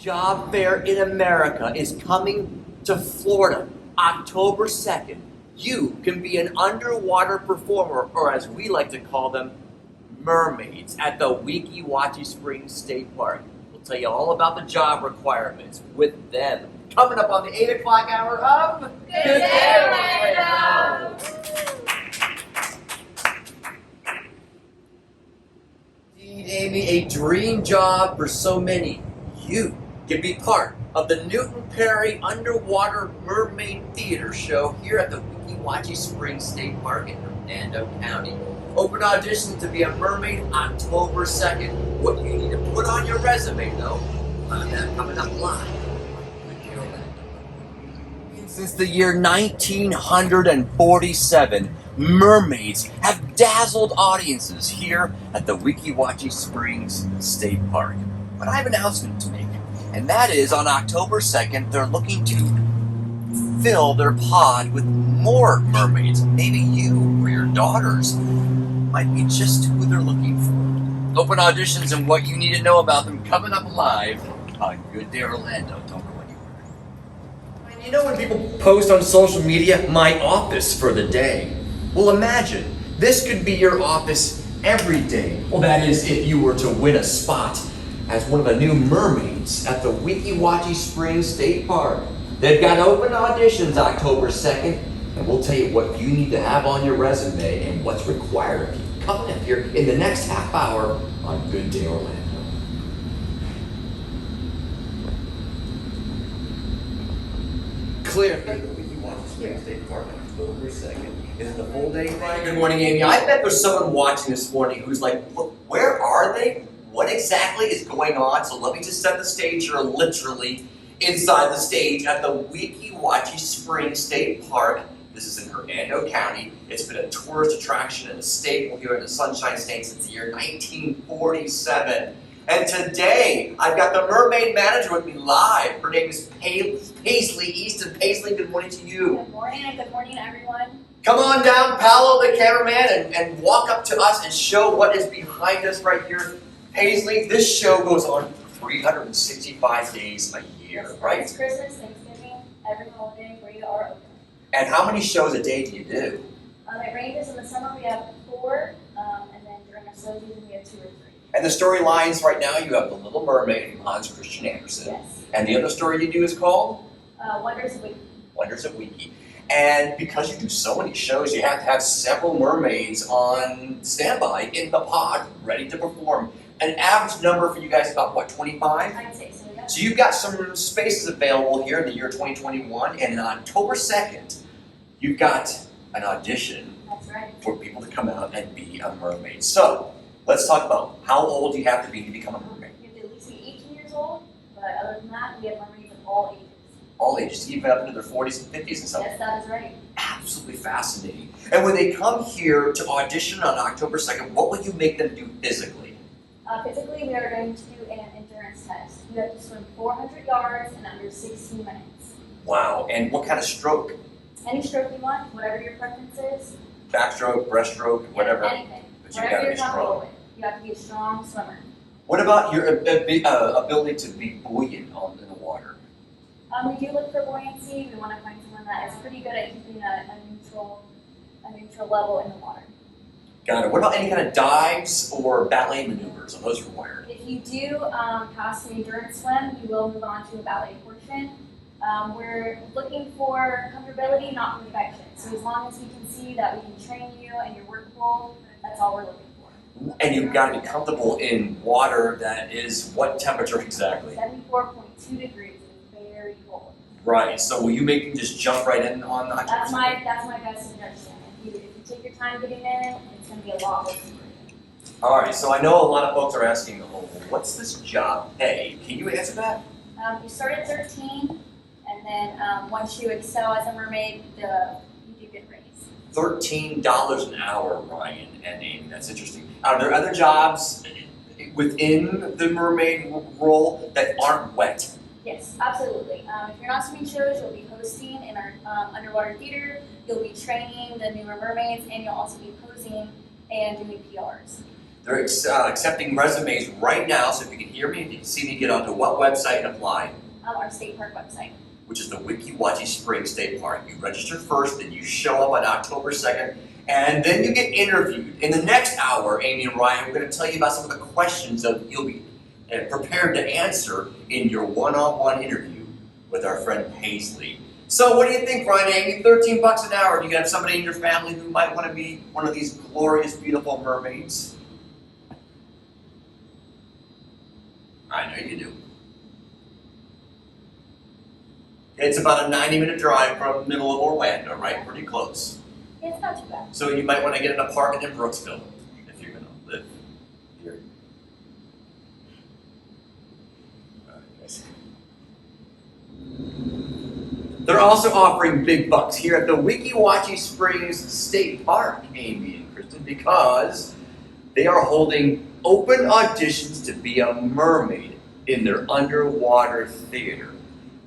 job fair in America is coming to Florida, October 2nd. You can be an underwater performer, or as we like to call them, mermaids, at the Weeki Wachee Springs State Park. We'll tell you all about the job requirements with them. Coming up on the 8 o'clock hour of Good Day, Orlando. Indeed, Amy, a dream job for so many. You can be part of the Newton Perry Underwater Mermaid Theater Show here at the Weeki Wachee Springs State Park in Hernando County. Open audition to be a mermaid October 2nd. What you need to put on your resume, though, that coming up live. Since the year 1947, mermaids have dazzled audiences here at the Weeki Wachee Springs State Park. But I have an announcement to make, and that is on October 2nd, they're looking to fill their pod with more mermaids. Maybe you or your daughters might be just who they're looking for. Open auditions and what you need to know about them coming up live on Good Day Orlando. Don't go anywhere. You know when people post on social media, my office for the day? Well, imagine, this could be your office every day. Well, that is if you were to win a spot as one of the new mermaids at the Weeki Wachee Springs State Park. They've got open auditions October 2nd, and we'll tell you what you need to have on your resume and what's required of you. Coming up here in the next half hour on Good Day Orlando. Clear. Weeki Wachee Springs State Park on October 2nd. Is it the full day, Brian? Good morning, Amy. I bet there's someone watching this morning who's like, look, where are they? What exactly is going on? So let me just set the stage. You're literally inside the stage at the Weeki Wachee Springs State Park. This is in Hernando County. It's been a tourist attraction and a staple here in the Sunshine State since the year 1947. And today, I've got the mermaid manager with me live. Her name is Paisley, Easton Paisley. Good morning to you. Good morning, and good morning, everyone. Come on down, Paolo, the cameraman, and walk up to us and show what is behind us right here. Paisley, this show goes on 365 days a year, right? It's Christmas, Thanksgiving, every holiday, we are open. And how many shows a day do you do? It ranges. In the summer we have 4, and then during our slow season we have 2 or 3. And the storylines right now, you have The Little Mermaid from Hans Christian Andersen. Yes. And the other story you do is called? Wonders of Weeki. Wonders of Weeki. And because you do so many shows, you have to have several mermaids on standby in the pod, ready to perform. An average number for you guys about, what, 25? I'd say so, yeah. So you've got some spaces available here in the year 2021, and on October 2nd, you've got an audition. That's right. For people to come out and be a mermaid. So, let's talk about how old you have to become a mermaid. You have to at least be 18 years old, but other than that, we have mermaids of all ages. All ages, even up into their 40s and 50s and stuff. Yes, that is right. Absolutely fascinating. And when they come here to audition on October 2nd, what will you make them do physically? Physically, we are going to do an endurance test. You have to swim 400 yards in under 60 minutes. Wow, and what kind of stroke? Any stroke you want, whatever your preference is. Backstroke, breaststroke, whatever. Anything. But you gotta be strong. You have to be a strong swimmer. What about your ability to be buoyant in the water? We do look for buoyancy. We want to find someone that is pretty good at keeping a neutral level in the water. Got it. What about any kind of dives or ballet maneuvers? Are those required? If you do pass the endurance swim, you will move on to a ballet portion. We're looking for comfortability, not perfection. So as long as we can see that we can train you and you're workable, that's all we're looking for. And you've got to be comfortable in water that is what temperature exactly? 74.2 degrees. It's very cold. Right. So will you make them just jump right in on that? That's my best suggestion. If you take your time getting in, it's going to be a lot less. All right. So I know a lot of folks are asking, oh, what's this job pay? Can you answer that? You start at 13. And then once you excel as a mermaid, you do get raised. $13 an hour, Ryan and Amy. That's interesting. Are there other jobs within the mermaid role that aren't wet? Yes, absolutely. If you're not swimming shows, you'll be hosting in our underwater theater. You'll be training the newer mermaids, and you'll also be posing and doing PRs. They're accepting resumes right now, so if you can hear me, if you can see me, get onto what website and apply? Our state park website. Which is the Weeki Wachee Springs State Park. You register first, then you show up on October 2nd, and then you get interviewed. In the next hour, Amy and Ryan, we're going to tell you about some of the questions that you'll be prepared to answer in your one-on-one interview with our friend Paisley. So what do you think, Ryan, Amy? $13 an hour. Do you have somebody in your family who might want to be one of these glorious, beautiful mermaids? I know you do. It's about a 90-minute drive from the middle of Orlando, right? Pretty close. Yeah, it's not too bad. So you might want to get an apartment in Brooksville if you're going to live here. They're also offering big bucks here at the Weeki Wachee Springs State Park, Amy and Kristen, because they are holding open auditions to be a mermaid in their underwater theater.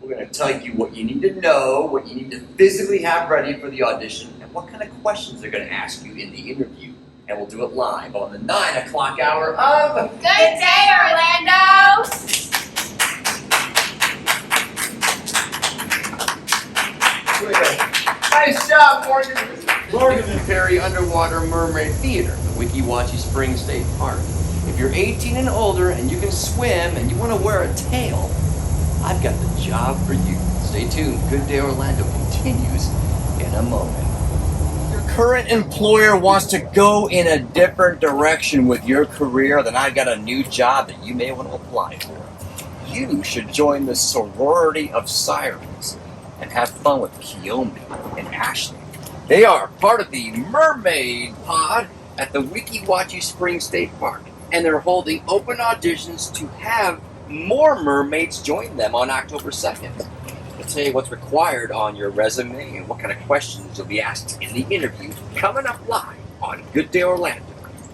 We're going to tell you what you need to know, what you need to physically have ready for the audition, and what kind of questions they're going to ask you in the interview. And we'll do it live on the 9 o'clock hour of Good Day, Orlando! Nice job, Morgan. Morgan and Perry Underwater Mermaid Theater, the Weeki Wachee Springs State Park. If you're 18 and older and you can swim and you want to wear a tail, I've got the job for you. Stay tuned. Good Day Orlando continues in a moment. Your current employer wants to go in a different direction with your career, then I've got a new job that you may want to apply for. You should join the sorority of sirens and have fun with Kiyomi and Ashley. They are part of the Mermaid pod at the Weeki Wachee Springs State Park, and they're holding open auditions to have more mermaids join them on October 2nd. I'll tell you what's required on your resume and what kind of questions you'll be asked in the interview coming up live on Good Day Orlando.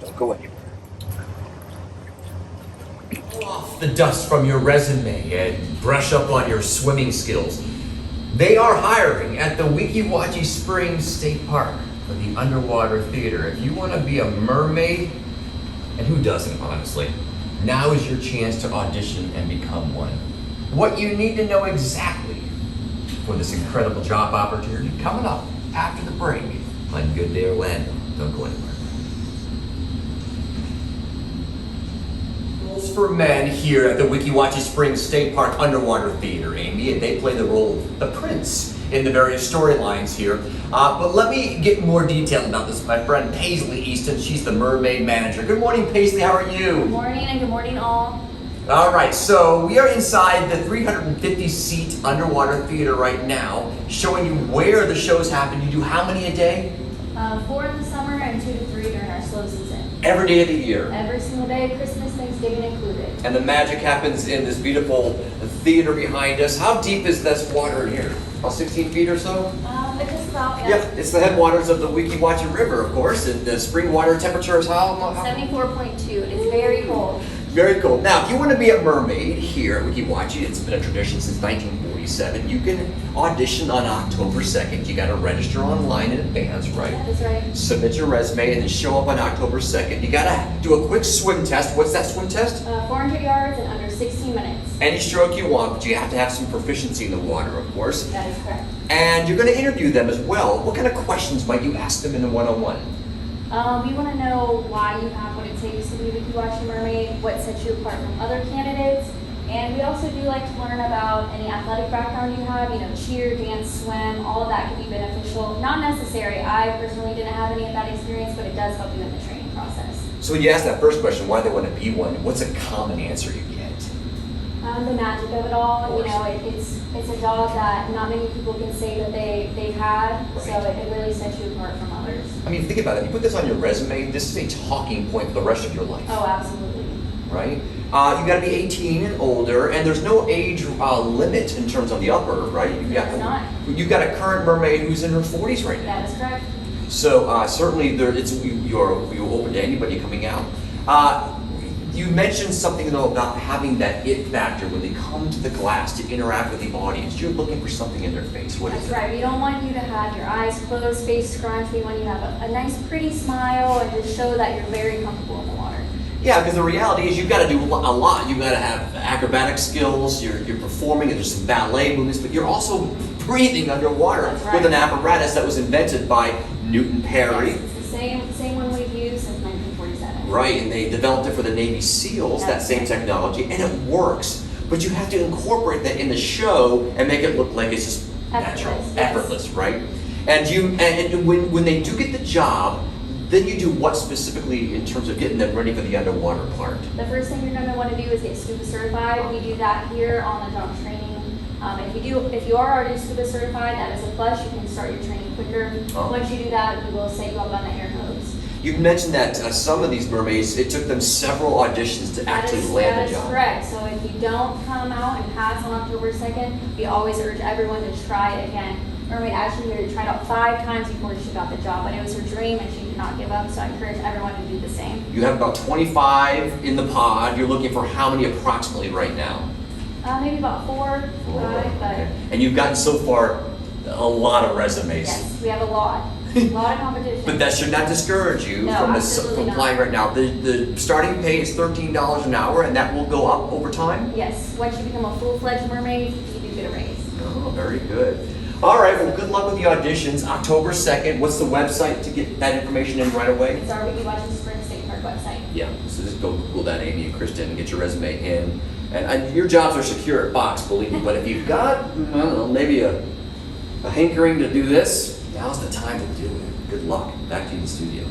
Don't go anywhere. Pull off the dust from your resume and brush up on your swimming skills. They are hiring at the Weeki Wachee Springs State Park for the underwater theater. If you want to be a mermaid, and who doesn't, honestly, now is your chance to audition and become one. What you need to know exactly for this incredible job opportunity coming up after the break on Good Day Orlando. Don't go anywhere. Roles for men here at the Weeki Wachee Springs State Park Underwater Theater, Amy, and they play the role of the prince in the various storylines here. But let me get more detail about this. My friend Paisley Easton, she's the mermaid manager. Good morning, Paisley, how are you? Good morning and good morning all. All right, so we are inside the 350-seat underwater theater right now, showing you where the shows happen. You do how many a day? 4 in the summer and 2 to 3 during our slow season. Every day of the year. Every single day, Christmas, Thanksgiving included. And the magic happens in this beautiful theater behind us. How deep is this water in here? About 16 feet or so? It's just about, yeah. Yep, it's the headwaters of the Weeki Wachee River, of course, and the spring water temperature is how? 74.2. It is very cold. Very cool. Now, if you want to be a mermaid here at Weeki Wachee, it's been a tradition since 1947. You can audition on October 2nd. You got to register online in advance, right? Yeah, that's right. Submit your resume and then show up on October 2nd. You got to do a quick swim test. What's that swim test? 400 yards in under 16 minutes. Any stroke you want, but you have to have some proficiency in the water, of course. That is correct. And you're going to interview them as well. What kind of questions might you ask them in a one-on-one? We want to know why you have what it takes to be a Weeki Wachee mermaid, what sets you apart from other candidates, and we also do like to learn about any athletic background you have, cheer, dance, swim, all of that can be beneficial. Not necessary. I personally didn't have any of that experience, but it does help you in the training process. So when you ask that first question, why they want to be one, what's a common answer you get? The magic of it all, it's a job that not many people can say that they've had, right. So it really sets you apart from others. I mean, think about it. You put this on your resume, this is a talking point for the rest of your life. Oh, absolutely. Right? You got to be 18 and older, and there's no age limit in terms of the upper, right? You've got a current mermaid who's in her 40s right now. That is correct. So certainly you're open to anybody coming out. You mentioned something though about having that it factor when they come to the glass to interact with the audience. You're looking for something in their face. What is it? That's right. We don't want you to have your eyes closed, face scrunched. We want you to have a nice, pretty smile and just show that you're very comfortable in the water. Yeah, because the reality is you've got to do a lot. You've got to have acrobatic skills, you're performing, and there's some ballet movements, but you're also breathing underwater with an apparatus that was invented by Newton Perry. Yes, it's the same one we've used since 1947. Right, and they developed it for the Navy SEALs, that same technology, and it works. But you have to incorporate that in the show and make it look like it's just natural, effortless, right? And when they do get the job, then you do what specifically in terms of getting them ready for the underwater part? The first thing you're going to want to do is get scuba certified. We do that here on the job training. If you are already scuba certified, that is a plus. You can start your training quicker. Once you do that, we will set you up on the air hose. You've mentioned that some of these mermaids, it took them several auditions to actually land the job. That is correct. So if you don't come out and pass on October 2nd, we always urge everyone to try again. Mermaid actually had tried out 5 times before she got the job, but it was her dream and she did not give up, so I encourage everyone to do the same. You have about 25 in the pod. You're looking for how many approximately right now? Maybe about 4, 5, but... Okay. And you've gotten so far a lot of resumes. Yes, we have a lot. A lot of competition. But that should not discourage you from applying right now. The starting pay is $13 an hour, and that will go up over time? Yes. Once you become a full-fledged mermaid, you do get a raise. Oh, very good. All right, well, good luck with the auditions. October 2nd, what's the website to get that information in right away? It's our Weeki Wachee Springs State Park website. Yeah, so just go Google that, Amy and Kristen, and get your resume in. And your jobs are secure at Box, believe me, but if you've got, I don't know, maybe a hankering to do this, now's the time to do it. Good luck. Back to you in the studio.